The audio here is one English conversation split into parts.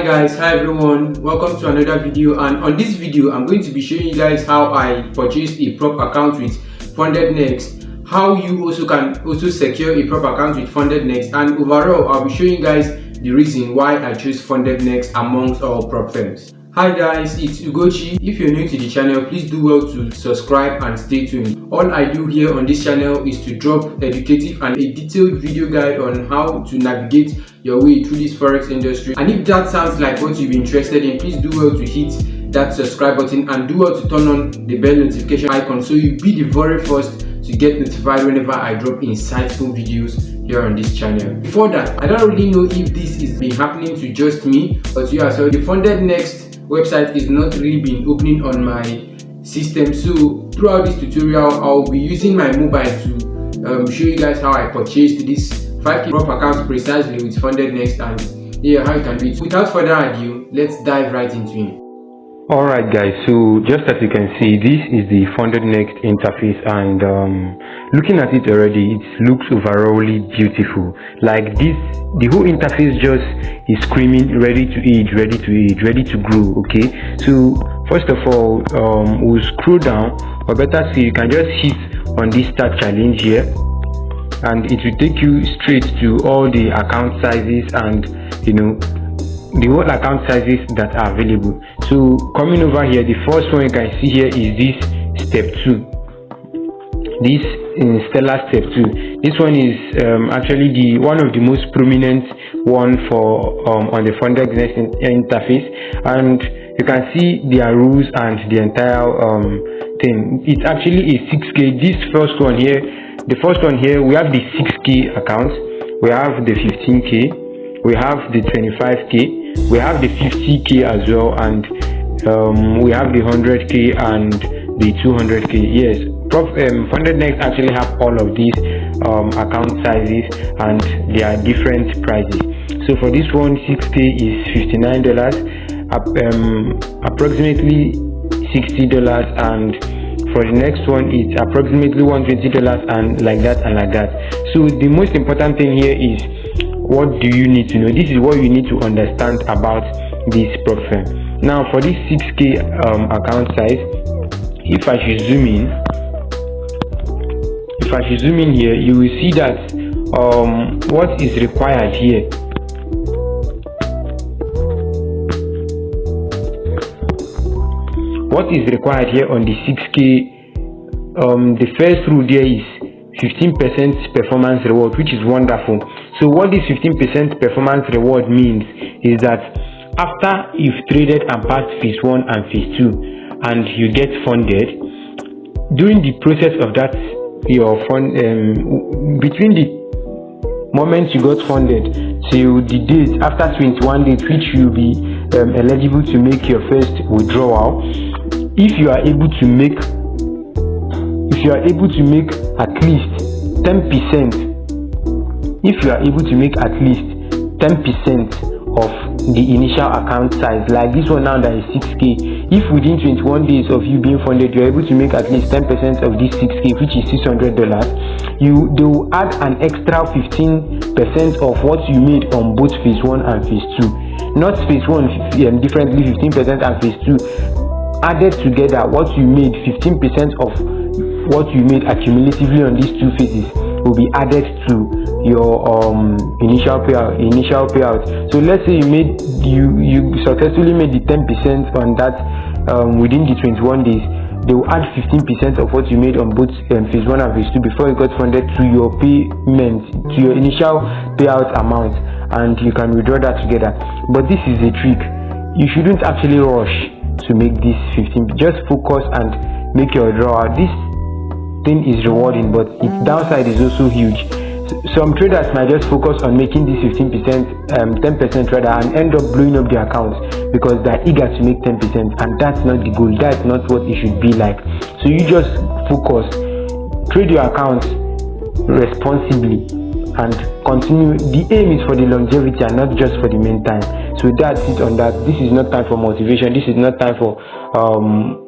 guys, hi everyone, welcome to another video. And on this video I'm going to be showing you guys how I purchased a prop account with FundedNext, how you also can secure a prop account with FundedNext, and overall I'll be showing you guys the reason why I chose FundedNext amongst all prop firms. Hi guys, it's Ugochi. If you're new to the channel, please do well to subscribe and stay tuned. All I do here on this channel is to drop educative and a detailed video guide on how to navigate your way through this forex industry. And if that sounds like what you'll be interested in, please do well to hit that subscribe button and do well to turn on the bell notification icon so you'll be the very first to get notified whenever I drop insightful videos here on this channel. Before that, I don't really know if this is been happening to just me or to you as well. The FundedNext website is not really been opening on my system, so throughout this tutorial I'll be using my mobile to show you guys how I purchased this 5k prop account precisely with FundedNext, and how you can do it. Without further ado, let's dive right into it. Alright guys, so just as you can see, this is the FundedNext interface, and looking at it already, it looks overallly beautiful. Like this, the whole interface just is screaming ready to age, ready to age, ready to grow. Okay, so first of all, we'll scroll down, or better say you can just hit on this start challenge here, and it will take you straight to all the account sizes and the whole account sizes that are available. So coming over here, the first one you can see here is this step 2, this Stellar step 2. This one is actually the one of the most prominent one for on the FundedNext interface, and you can see their rules and the entire thing. It's actually a 6k. This first one here, the first one here, we have the 6k account, we have the 15k, we have the 25k, we have the 50k as well, and we have the 100k and the 200k. Yes, FundedNext actually have all of these account sizes and their different prices. So for this one, 6k is $59, approximately $60, and for the next one it's approximately $120, and like that and like that. So the most important thing here is, what do you need to know? This is what you need to understand about this prop firm. Now for this 6k account size, if I should zoom in, here, you will see that what is required here, on the 6k, the first rule there is 15% performance reward, which is wonderful. So what this 15% performance reward means is that after you've traded and passed phase 1 and phase 2 and you get funded, during the process of that, your fund between the moment you got funded till the date after 21 days, which you'll be eligible to make your first withdrawal, if you are able to make at least 10%, if you are able to make at least 10% of the initial account size, like this one now that is 6k, if within 21 days of you being funded you are able to make at least 10% of this 6k, which is $600, they will add an extra 15% of what you made on both phase 1 and phase 2. Not phase 1 differently, 15%, and phase 2 added together. What you made, 15% of what you made accumulatively on these two phases will be added to your initial payout. So let's say you successfully made the 10% on that within the 21 days. They will add 15% of what you made on both phase 1 and phase 2 before you got funded to your payment, to your initial payout amount, and you can withdraw that together. But this is a trick. You shouldn't actually rush to make this 15. Just focus and make your withdrawal. This thing is rewarding, but its downside is also huge. Some traders might just focus on making this 15%, 10% rather, and end up blowing up their accounts because they're eager to make 10%, and that's not the goal. That's not what it should be like. So you just focus, trade your accounts responsibly, and continue. The aim is for the longevity and not just for the meantime. So that's it on that. This is not time for motivation. This is not time for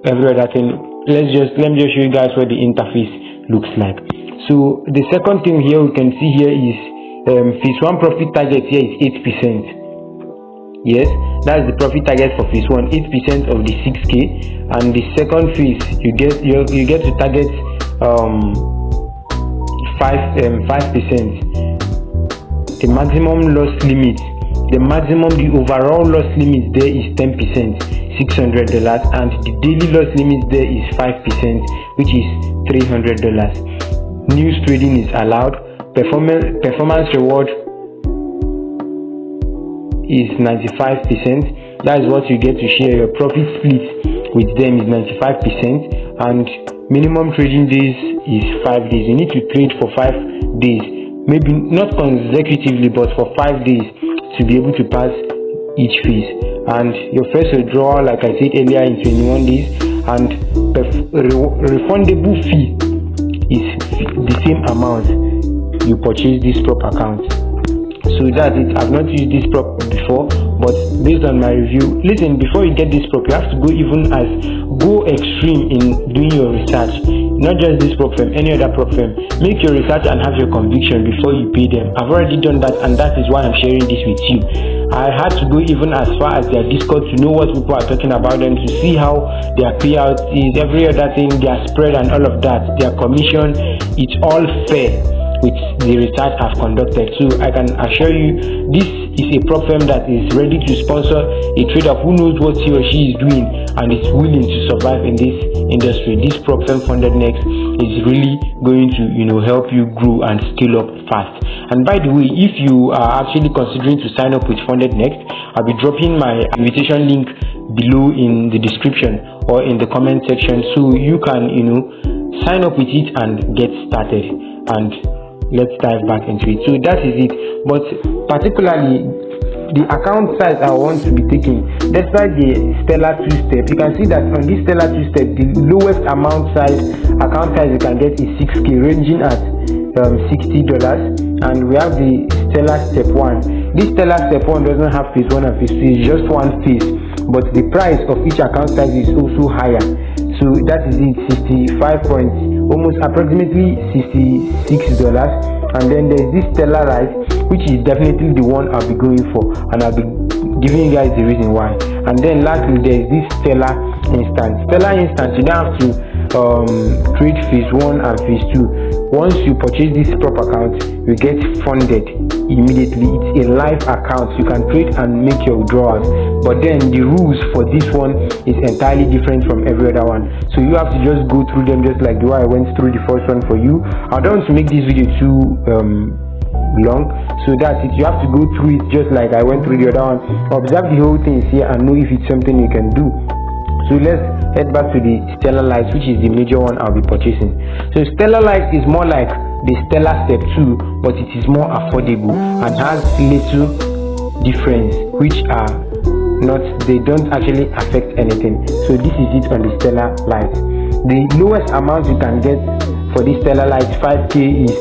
every other thing. Let me just show you guys what the interface looks like. So the second thing here we can see here is phase 1 profit target here is 8%. Yes, that's the profit target for phase 1, 8% of the 6k, and the second phase you get to target 5%. The maximum loss limit, the overall loss limit there is 10%, $600, and the daily loss limit there is 5%, which is $300. News trading is allowed. Performance reward is 95%. That is what you get to share. Your profit split with them is 95%, and minimum trading days is 5 days. You need to trade for 5 days, maybe not consecutively, but for 5 days to be able to pass each phase. And your first withdrawal, like I said earlier, in 21 days, and refundable fee is the same amount you purchase this prop account. So that's it. I've not used this prop before, but based on my review, listen, before you get this prop, you have to go extreme in doing your research. Not just this prop firm, any other prop firm. Make your research and have your conviction before you pay them. I've already done that, and that is why I'm sharing this with you. I had to go even as far as their Discord to know what people are talking about them, to see how their payout is, every other thing, their spread and all of that, their commission. It's all fair with the research I've conducted. So I can assure you, this is a prop firm that is ready to sponsor a trader who knows what he or she is doing and is willing to survive in this industry. This prop firm, FundedNext, is really going to help you grow and scale up fast. And by the way, if you are actually considering to sign up with FundedNext, I'll be dropping my invitation link below in the description or in the comment section, so you can sign up with it and get started. And let's dive back into it. So that is it. But particularly the account size I want to be taking, despite the stellar 2-step, you can see that on this stellar 2-step, the lowest account size you can get is 6k, ranging at $60. And we have the stellar step 1. This stellar step 1 doesn't have phase 1 and phase 2, it's just one phase, but the price of each account size is also higher. So that is it, approximately $66. And then there's this stellar lite, which is definitely the one I'll be going for, and I'll be giving you guys the reason why. And then lastly, there's this stellar instant. Stellar instant, you don't have to trade phase 1 and phase 2. Once you purchase this prop account, you get funded immediately. It's a live account, you can trade and make your withdrawals, but then the rules for this one is entirely different from every other one, so you have to just go through them, just like the way I went through the first one for you. I don't want to make this video too long, so that's it. You have to go through it just like I went through the other one. Observe the whole thing here and know if it's something you can do. So let's head back to the stellar lite, which is the major one I'll be purchasing. So stellar lite is more like the stellar step 2, but it is more affordable and has little difference, which are they don't actually affect anything. So this is it on the stellar lite. The lowest amount you can get for this stellar lite, 5k, is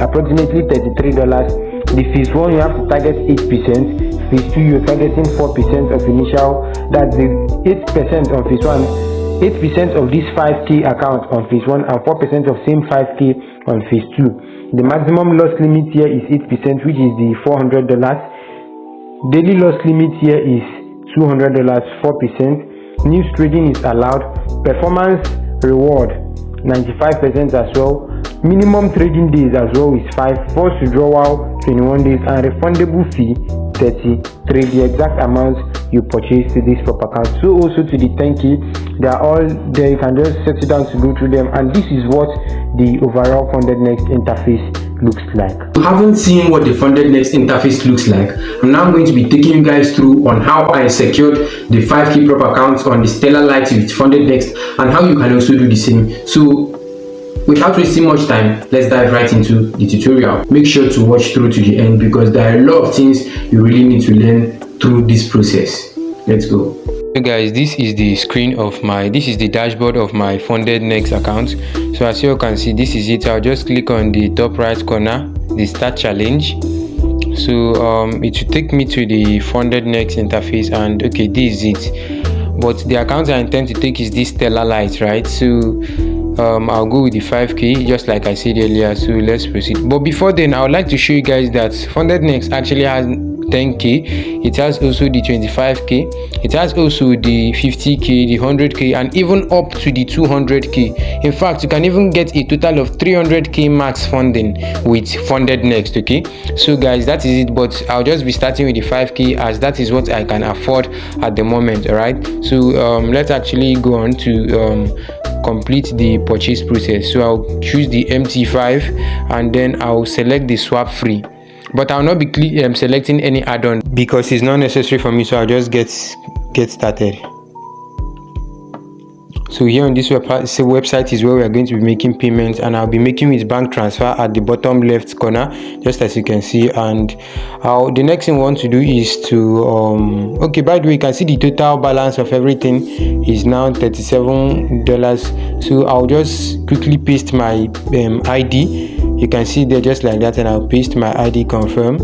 approximately $33. The phase 1 you have to target 8%. Phase 2 you're targeting 4% of initial. That's the 8% on phase 1, 8% of this 5k account on phase 1, and 4% of same 5k on phase 2. The maximum loss limit here is 8%, which is the $400. Daily loss limit here is $200, 4%. News trading is allowed. Performance reward 95% as well. Minimum trading days as well is 5. Forced withdrawal 21 days, and refundable fee 33, the exact amount you purchased to this prop account. So also to the 10k, they are all there. You can just set it down to go through them, and this is what the overall FundedNext interface looks like. If you haven't seen what the FundedNext interface looks like, I'm now going to be taking you guys through on how I secured the 5k prop accounts on the stellar lite with FundedNext, and how you can also do the same. So without wasting much time, let's dive right into the tutorial. Make sure to watch through to the end, because there are a lot of things you really need to learn through this process. Let's go. So guys, this is the screen of this is the dashboard of my FundedNext account. So as you can see, this is it. I'll just click on the top right corner, the start challenge. So it will take me to the FundedNext interface, and okay, this is it. But the account I intend to take is this stellar lite, right? So I'll go with the 5k, just like I said earlier. So let's proceed. But before then, I would like to show you guys that FundedNext actually 10k, it has also the 25k, it has also the 50k, the 100k, and even up to the 200k. In fact, you can even get a total of 300k max funding with FundedNext. Okay, so guys, that is it, but I'll just be starting with the 5k as that is what I can afford at the moment. All right, so let's actually go on to complete the purchase process. So I'll choose the MT5 and then I'll select the swap free, but I'll not be selecting any add-on because it's not necessary for me, so I'll just get started. So here on this website is where we are going to be making payments, and I'll be making with bank transfer at the bottom left corner, just as you can see. And the next thing we want to do is to okay, by the way, you can see the total balance of everything is now $37. So I'll just quickly paste my ID. You can see there just like that, and I'll paste my ID, confirm.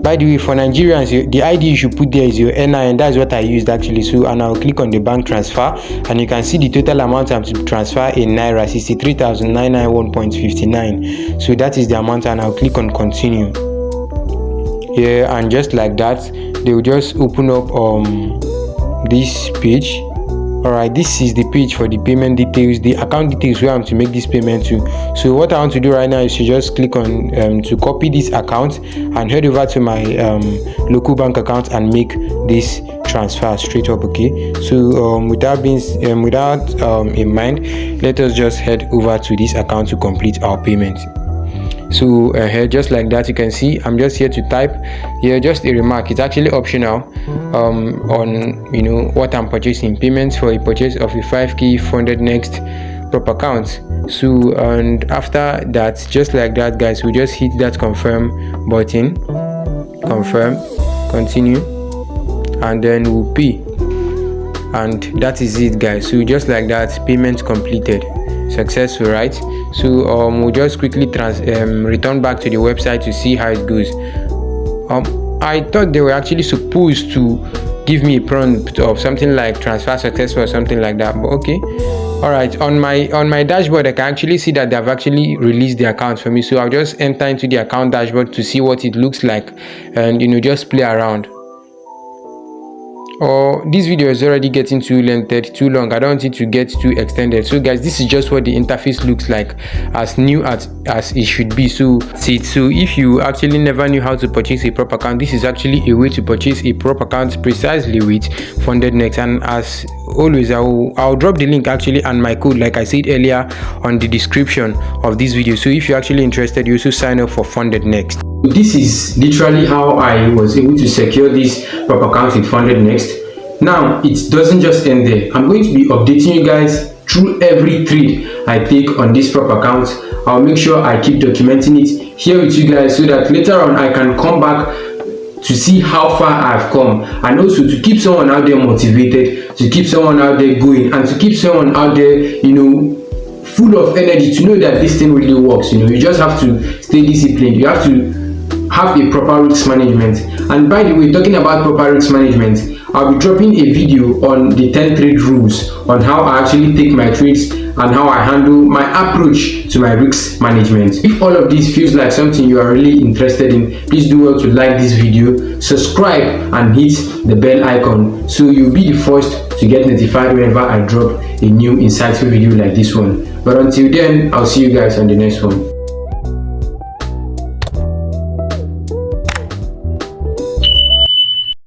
By the way, for Nigerians, the ID you should put there is your NI, and that's what I used actually. So, and I'll click on the bank transfer, and you can see the total amount I'm to transfer in Naira, 63,991.59. So that is the amount, and I'll click on continue. Yeah, and just like that, they will just open up this page. Alright, this is the page for the payment details, the account details where I'm to make this payment to. So what I want to do right now is to just click on to copy this account and head over to my local bank account and make this transfer straight up. Okay, so with that in mind, let us just head over to this account to complete our payment. So here, just like that, you can see I'm just here to type here just a remark. It's actually optional on what I'm purchasing. Payments for a purchase of a 5k FundedNext prop account. So, and after that, just like that, guys, we just hit that confirm button, confirm, continue, and then we'll pay, and that is it, guys. So just like that, payment completed, successful, right? So we'll just quickly return back to the website to see how it goes. I thought they were actually supposed to give me a prompt of something like transfer successful or something like that, but okay. All right, on my dashboard, I can actually see that they've actually released the account for me. So I'll just enter into the account dashboard to see what it looks like, and just play around. This video is already getting too long. I don't want it to get too extended. So guys, this is just what the interface looks like, as new as it should be. So if you actually never knew how to purchase a prop account, this is actually a way to purchase a prop account precisely with FundedNext. And as always, I'll drop the link actually and my code, like I said earlier, on the description of this video. So if you're actually interested, you also sign up for FundedNext. This is literally how I was able to secure this prop account with FundedNext. Now, it doesn't just end there. I'm going to be updating you guys through every trade I take on this prop account. I'll make sure I keep documenting it here with you guys, so that later on I can come back to see how far I've come, and also to keep someone out there motivated, to keep someone out there going, and to keep someone out there, full of energy to know that this thing really works. You just have to stay disciplined. You have to have a proper risk management. And by the way, talking about proper risk management, I'll be dropping a video on the 10 trade rules, on how I actually take my trades and how I handle my approach to my risk management. If all of this feels like something you are really interested in, please do well to like this video, subscribe, and hit the bell icon so you'll be the first to get notified whenever I drop a new insightful video like this one. But until then, I'll see you guys on the next one.